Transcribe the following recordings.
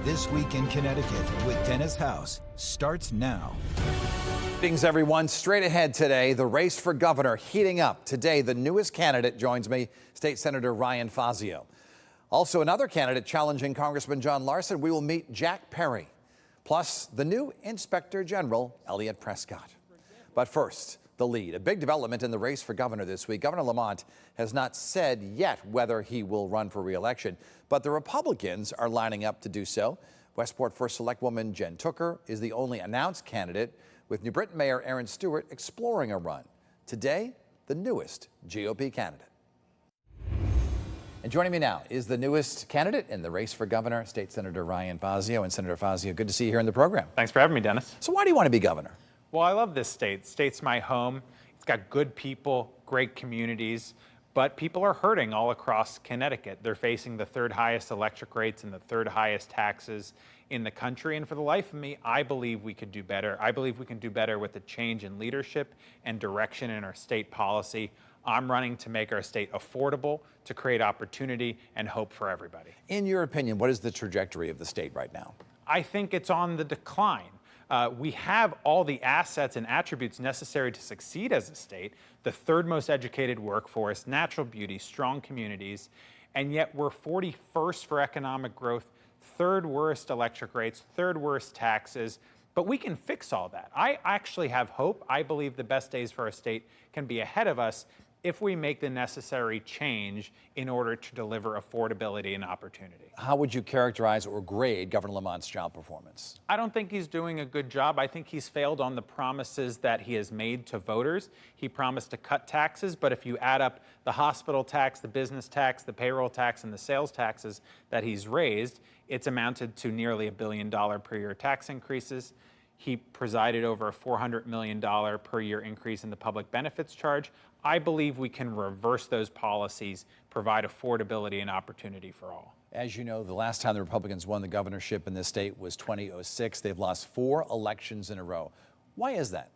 This Week in Connecticut with Dennis House starts now. Greetings, everyone. Straight ahead today, the race for governor heating up. Today, the newest candidate joins me, State Senator Ryan Fazio. Also, another candidate challenging Congressman John Larson. We will meet Jack Perry, plus the new Inspector General, Elliot Prescott. But first, the lead. A big development in the race for governor this week. Governor Lamont has not said yet whether he will run for re-election, but the Republicans are lining up to do so. Westport First Selectwoman Jen Tooker is the only announced candidate, with New Britain Mayor Aaron Stewart exploring a run. Today, the newest GOP candidate. And joining me now is the newest candidate in the race for governor, State Senator Ryan Fazio. And Senator Fazio, good to see you here in the program. Thanks for having me, Dennis. So why do you want to be governor? Well, I love this state. The state's my home. It's got good people, great communities, but people are hurting all across Connecticut. They're facing the third highest electric rates and the third highest taxes in the country. And for the life of me, I believe we could do better. I believe we can do better with the change in leadership and direction in our state policy. I'm running to make our state affordable, to create opportunity and hope for everybody. In your opinion, what is the trajectory of the state right now? I think it's on the decline. We have all the assets and attributes necessary to succeed as a state, the third most educated workforce, natural beauty, strong communities, and yet we're 41st for economic growth, third worst electric rates, third worst taxes, but we can fix all that. I actually have hope. I believe the best days for our state can be ahead of us if we make the necessary change in order to deliver affordability and opportunity. How would you characterize or grade Governor Lamont's job performance? I don't think he's doing a good job. I think he's failed on the promises that he has made to voters. He promised to cut taxes, but if you add up the hospital tax, the business tax, the payroll tax, and the sales taxes that he's raised, it's amounted to nearly $1 billion per year tax increases. He presided over a $400 million per year increase in the public benefits charge. I believe we can reverse those policies, provide affordability and opportunity for all. As you know, the last time the Republicans won the governorship in this state was 2006. They've lost 4 elections in a row. Why is that?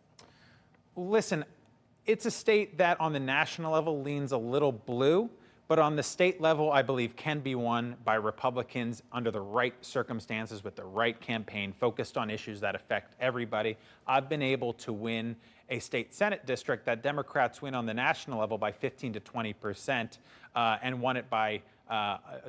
Listen, it's a state that on the national level leans a little blue, but on the state level, I believe can be won by Republicans under the right circumstances with the right campaign focused on issues that affect everybody. I've been able to win a state Senate district that Democrats win on the national level by 15 to 20% and won it by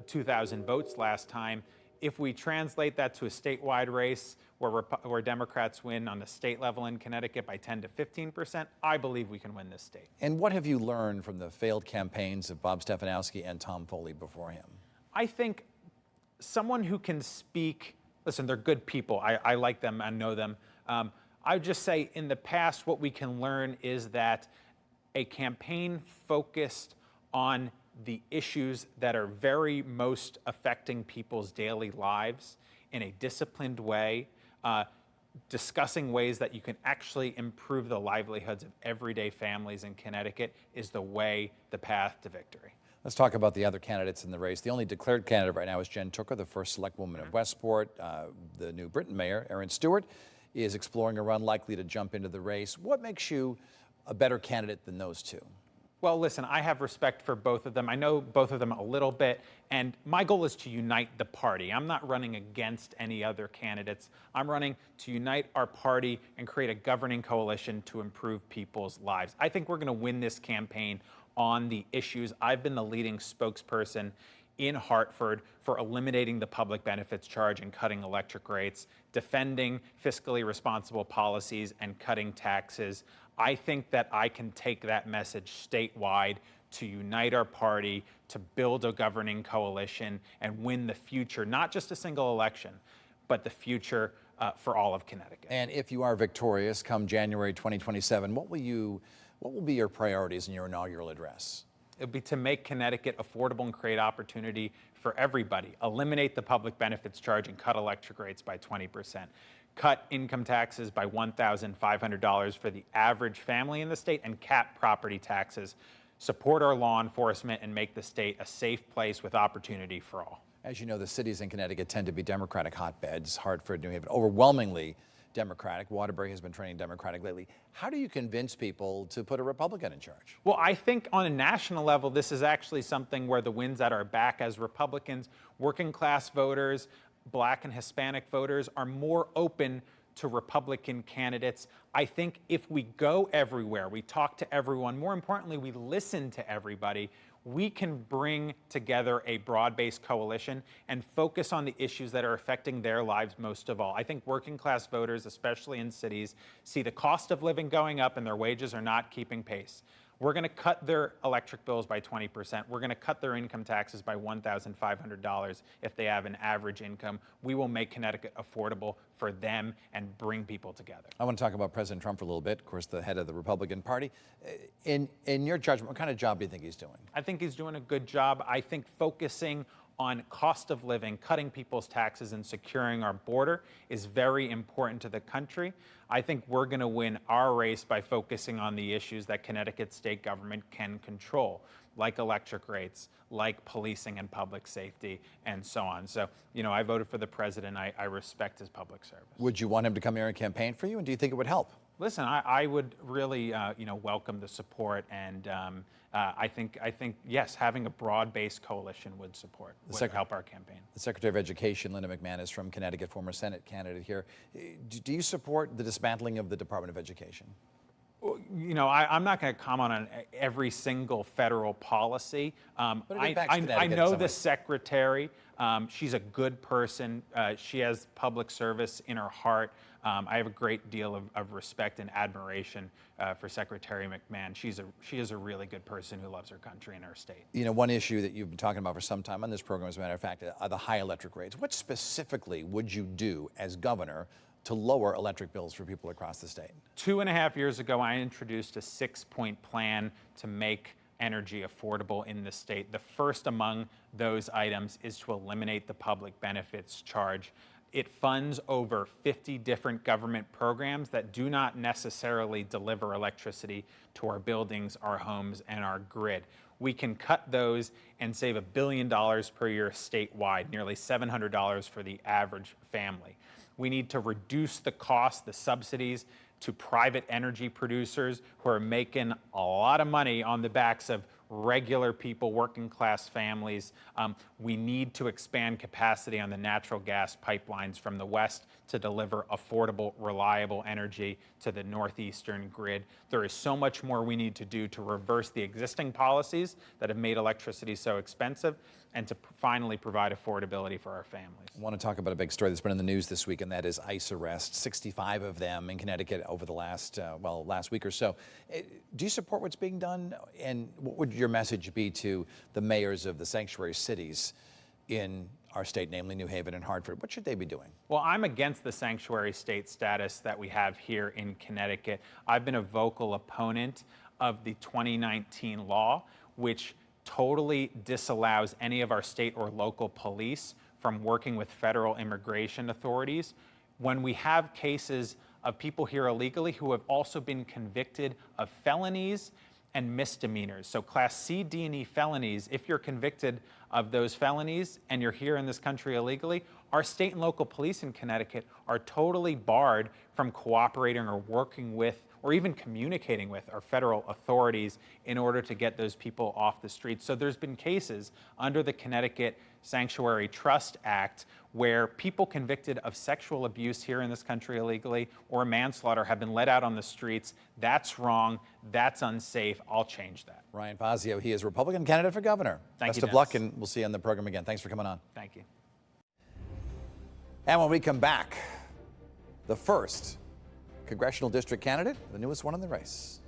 2,000 votes last time. If we translate that to a statewide race where Democrats win on the state level in Connecticut by 10 to 15%, I believe we can win this state. And what have you learned from the failed campaigns of Bob Stefanowski and Tom Foley before him? I think someone who can speak, listen, they're good people. I like them, I know them. I would just say in the past, what we can learn is that a campaign focused on the issues that are very most affecting people's daily lives in a disciplined way, discussing ways that you can actually improve the livelihoods of everyday families in Connecticut is the way, the path to victory. Let's talk about the other candidates in the race. The only declared candidate right now is Jen Tooker, the first Selectwoman of Westport. The New Britain Mayor, Aaron Stewart, is exploring a run, likely to jump into the race. What makes you a better candidate than those two? Well, listen, I have respect for both of them. I know both of them a little bit, and my goal is to unite the party. I'm not running against any other candidates. I'm running to unite our party and create a governing coalition to improve people's lives. I think we're going to win this campaign on the issues. I've been the leading spokesperson in Hartford for eliminating the public benefits charge and cutting electric rates, defending fiscally responsible policies and cutting taxes. I think that I can take that message statewide to unite our party, to build a governing coalition and win the future, not just a single election, but the future for all of Connecticut. And if you are victorious come January 2027, what will be your priorities in your inaugural address? It would be to make Connecticut affordable and create opportunity for everybody. Eliminate the public benefits charge and cut electric rates by 20%. Cut income taxes by $1,500 for the average family in the state and cap property taxes. Support our law enforcement and make the state a safe place with opportunity for all. As you know, the cities in Connecticut tend to be Democratic hotbeds. Hartford, New Haven, overwhelmingly Democratic. Waterbury has been trending Democratic lately. How do you convince people to put a Republican in charge? Well, I think on a national level, this is actually something where the wind's at our back as Republicans, working class voters, Black and Hispanic voters are more open to Republican candidates. I think if we go everywhere, we talk to everyone, more importantly, we listen to everybody, we can bring together a broad-based coalition and focus on the issues that are affecting their lives most of all. I think working class voters, especially in cities, see the cost of living going up and their wages are not keeping pace. We're going to cut their electric bills by 20%. We're going to cut their income taxes by $1,500 if they have an average income. We will make Connecticut affordable for them and bring people together. I want to talk about President Trump for a little bit, of course, the head of the Republican Party. In your judgment, what kind of job do you think he's doing? I think he's doing a good job. I think focusing on cost of living, cutting people's taxes, and securing our border is very important to the country. I think we're going to win our race by focusing on the issues that Connecticut state government can control, like electric rates, like policing and public safety, and so on. So, I voted for the president. I respect his public service. Would you want him to come here and campaign for you, and do you think it would help? Listen, I would really, welcome the support, and I think yes, having a broad-based coalition would help our campaign. The Secretary of Education, Linda McMahon, is from Connecticut, former Senate candidate here. Do you support the dismantling of the Department of Education? I'm not going to comment on every single federal policy. I know the secretary. She's a good person. She has public service in her heart. I have a great deal of respect and admiration for Secretary McMahon. She is a really good person who loves her country and her state. One issue that you've been talking about for some time on this program, as a matter of fact, are the high electric rates. What specifically would you do as governor to lower electric bills for people across the state? 2.5 years ago, I introduced a 6-point plan to make energy affordable in the state. The first among those items is to eliminate the public benefits charge. It funds over 50 different government programs that do not necessarily deliver electricity to our buildings, our homes, and our grid. We can cut those and save $1 billion per year statewide, nearly $700 for the average family. We need to reduce the cost, the subsidies to private energy producers who are making a lot of money on the backs of regular people, working class families. We need to expand capacity on the natural gas pipelines from the west to deliver affordable, reliable energy to the northeastern grid. There is so much more we need to do to reverse the existing policies that have made electricity so expensive and to finally provide affordability for our families. I want to talk about a big story that's been in the news this week, and that is ICE arrests, 65 of them in Connecticut over the last week or so. Do you support what's being done? And what would your message be to the mayors of the sanctuary cities in our state, namely New Haven and Hartford? What should they be doing? Well, I'm against the sanctuary state status that we have here in Connecticut. I've been a vocal opponent of the 2019 law, which totally disallows any of our state or local police from working with federal immigration authorities. When we have cases of people here illegally who have also been convicted of felonies and misdemeanors. So Class C, D, and E felonies, if you're convicted of those felonies and you're here in this country illegally, our state and local police in Connecticut are totally barred from cooperating or working with or even communicating with our federal authorities in order to get those people off the streets. So there's been cases under the Connecticut Sanctuary Trust Act where people convicted of sexual abuse here in this country illegally or manslaughter have been let out on the streets. That's wrong. That's unsafe. I'll change that. Ryan Fazio, he is Republican candidate for governor. Thank you, Best of luck, and we'll see you on the program again. Thanks for coming on. Thank you. And when we come back, the first congressional district candidate, the newest one in the race.